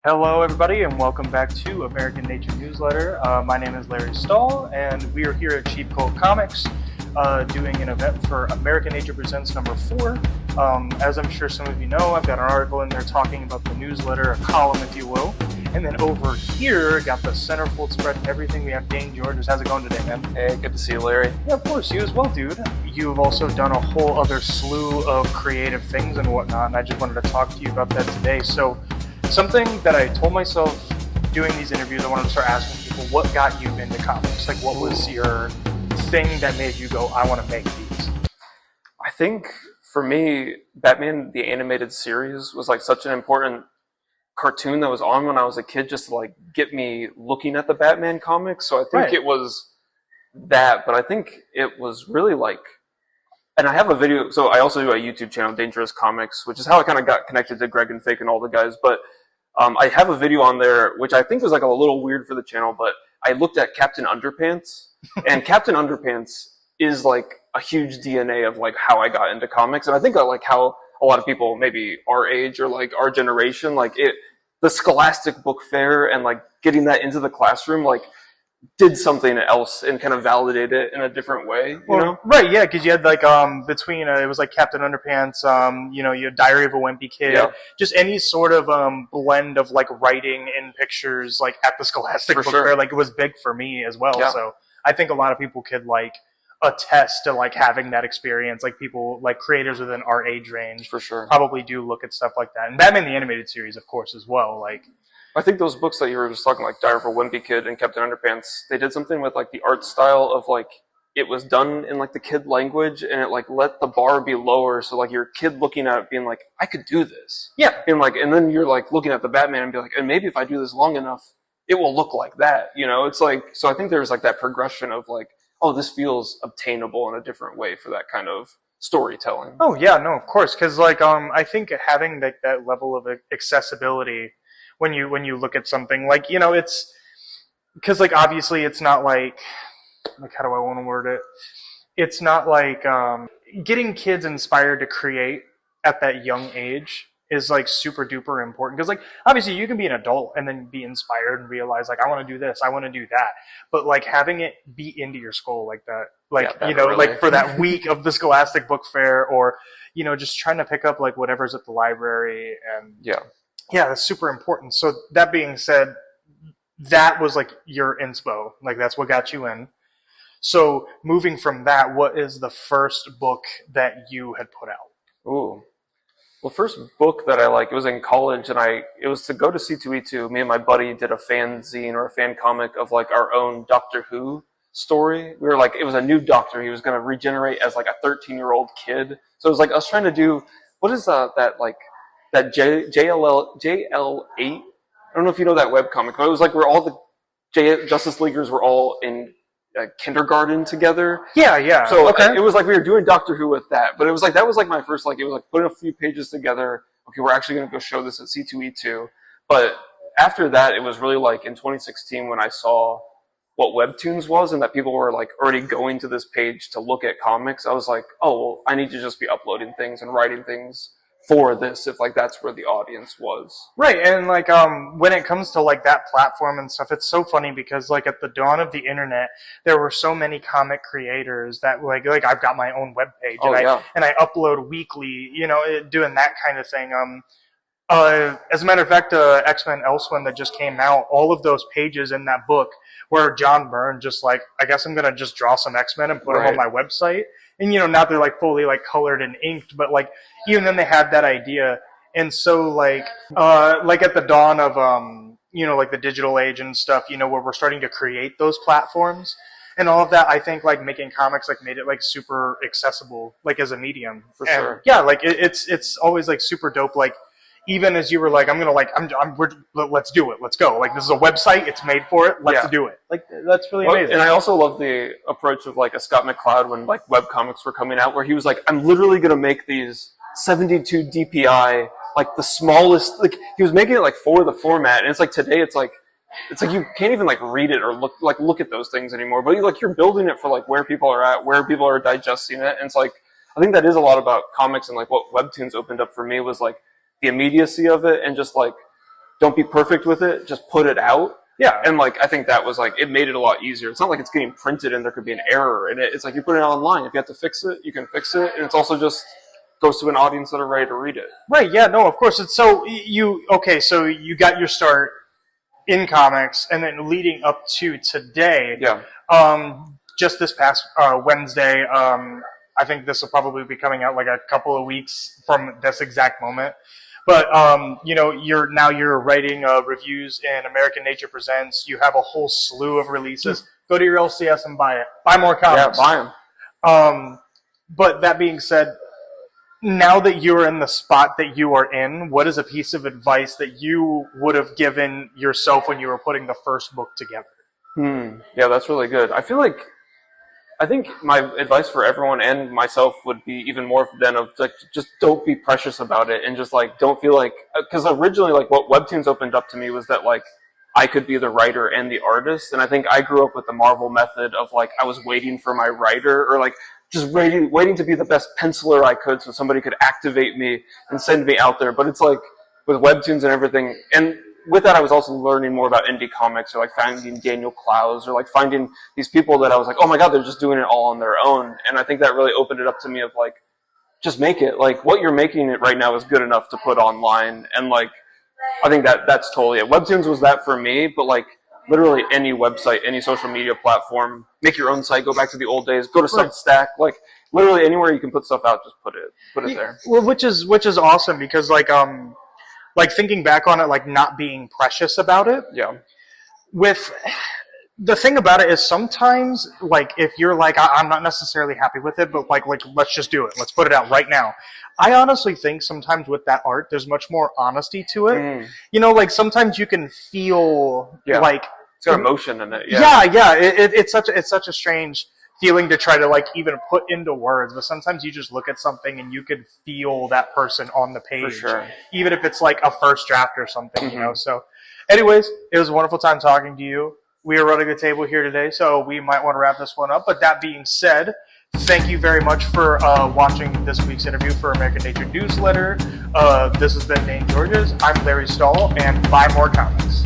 Hello, everybody, and welcome back to American Nature Newsletter. My name is Larry Stahl, and we are here at Cheap Cold Comics doing an event for American Nature Presents number 4. As I'm sure some of you know, I've got an article in there talking about the newsletter, a column, if you will. And then over here, got the centerfold spread and everything. We have Dane Georges. How's it going today, man? Hey, good to see you, Larry. Yeah, of course. You as well, dude. You've also done a whole other slew of creative things and whatnot, and I just wanted to talk to you about that today. So, something that I told myself doing these interviews, I wanted to start asking people, what got you into comics? Like, what was your thing that made you go, I want to make these? I think, for me, Batman, the animated series, was like such an important cartoon that was on when I was a kid just to like get me looking at the Batman comics. So I think it was that, but I think it was really like, and I have a video, so I also do a YouTube channel, Dangerous Comics, which is how I kind of got connected to Greg and Fake and all the guys, but I have a video on there, which I think was like a little weird for the channel, but I looked at Captain Underpants, and Captain Underpants is like a huge DNA of like how I got into comics, and I think like how a lot of people maybe our age or like our generation, like the Scholastic book fair and like getting that into the classroom, like did something else and kind of validated it in a different way, you know? Right, yeah, because you had like between it was like Captain Underpants, you had Diary of a Wimpy Kid, just any sort of blend of like writing in pictures like at the Scholastic book fair, like it was big for me as well. So I think a lot of people could like attest to like having that experience. Like people like creators within our age range for sure probably do look at stuff like that, and Batman the Animated Series, of course, as well. Like, I think those books that you were just talking, like Diary of a Wimpy Kid and Captain Underpants, they did something with like the art style of like it was done in like the kid language, and it like let the bar be lower, so like your kid looking at it being like, I could do this. Yeah. And then you're like looking at the Batman and be like, and maybe if I do this long enough, it will look like that. You know, it's like, so I think there's like that progression of like, oh, this feels obtainable in a different way for that kind of storytelling. Oh yeah, no, of course, because like I think having like that level of accessibility when you look at something like, it's because like obviously it's not like how do I want to word it? It's not like getting kids inspired to create at that young age is like super duper important, because like obviously you can be an adult and then be inspired and realize like I want to do this, I want to do that, but like having it be into your skull like that, like really, like for that week of the Scholastic book fair, or just trying to pick up like whatever's at the library, and yeah, that's super important. So that being said, that was like your inspo, like that's what got you in. So moving from that, what is the first book that you had put out? Ooh. Well, first book that I like, it was in college, and it was to go to C2E2. Me and my buddy did a fanzine or a fan comic of like our own Doctor Who story. We were like, it was a new Doctor. He was going to regenerate as like a 13-year-old kid. So it was like us trying to do, what is that like, that JL8? I don't know if you know that webcomic, but it was like where all the Justice Leaguers were all in kindergarten together. Yeah. So it was like we were doing Doctor Who with that, but it was like that was like my first, like it was like putting a few pages together. Okay, we're actually going to go show this at C2E2. But after that, it was really like in 2016 when I saw what Webtoons was and that people were like already going to this page to look at comics. I was like, oh, well, I need to just be uploading things and writing things for this, if like that's where the audience was. Right. And like when it comes to like that platform and stuff, it's so funny because like at the dawn of the internet, there were so many comic creators that like I've got my own webpage, and I upload weekly, doing that kind of thing. As a matter of fact, X-Men Elsewhere that just came out, all of those pages in that book where John Byrne just like, I guess I'm gonna just draw some X-Men and put them on my website. And now they're like fully like colored and inked, but like even then they had that idea. And so like at the dawn of like the digital age and stuff, where we're starting to create those platforms and all of that, I think like making comics like made it like super accessible, like as a medium. For sure. Yeah, like it's always like super dope. Like even as you were like, let's do it, let's go. Like this is a website, it's made for it, let's do it. Like that's really amazing. And I also love the approach of like a Scott McCloud when like webcomics were coming out, where he was like, I'm literally gonna make these 72 DPI, like the smallest. Like he was making it like for the format, and it's like today, it's like you can't even like read it or look at those things anymore. But you're building it for like where people are at, where people are digesting it, and it's like I think that is a lot about comics, and like what Webtoons opened up for me was like the immediacy of it, and just like don't be perfect with it, just put it out. Yeah. And like, I think that was like, it made it a lot easier. It's not like it's getting printed and there could be an error in it. It's like you put it online. If you have to fix it, you can fix it. And it's also just goes to an audience that are ready to read it. Right. Yeah. No, of course. It's so so you got your start in comics, and then leading up to today. Yeah. Just this past Wednesday, I think this will probably be coming out like a couple of weeks from this exact moment. But you're writing reviews in American Nature Presents. You have a whole slew of releases. Go to your LCS and buy it. Buy more comics. Yeah, buy them. But that being said, now that you're in the spot that you are in, what is a piece of advice that you would have given yourself when you were putting the first book together? Yeah, that's really good. I think my advice for everyone and myself would be even more than of like, just don't be precious about it, and just like don't feel like, because originally like what Webtoons opened up to me was that like I could be the writer and the artist, and I think I grew up with the Marvel method of like I was waiting for my writer, or like just waiting to be the best penciler I could so somebody could activate me and send me out there. But it's like with Webtoons and everything, and with that, I was also learning more about indie comics, or like finding Daniel Clowes, or like finding these people that I was like, oh my god, they're just doing it all on their own. And I think that really opened it up to me of like, just make it. Like what you're making it right now is good enough to put online. And like, I think that's totally it. Webtoons was that for me, but like literally any website, any social media platform, make your own site, go back to the old days, go to Substack, like literally anywhere you can put stuff out, just put it there. Well, which is awesome, because like thinking back on it, like not being precious about it. Yeah. With the thing about it is sometimes like if you're like I'm not necessarily happy with it, but like let's just do it. Let's put it out right now. I honestly think sometimes with that art, there's much more honesty to it. Like sometimes you can feel like it's got emotion in it. Yeah. It's such a strange feeling to try to like even put into words, but sometimes you just look at something and you could feel that person on the page, for sure. Even if it's like a first draft or something, So anyways, it was a wonderful time talking to you. We are running the table here today, so we might want to wrap this one up. But that being said, thank you very much for watching this week's interview for American Nature Newsletter. This has been Dane Georges. I'm Larry Stahl, and buy more comics.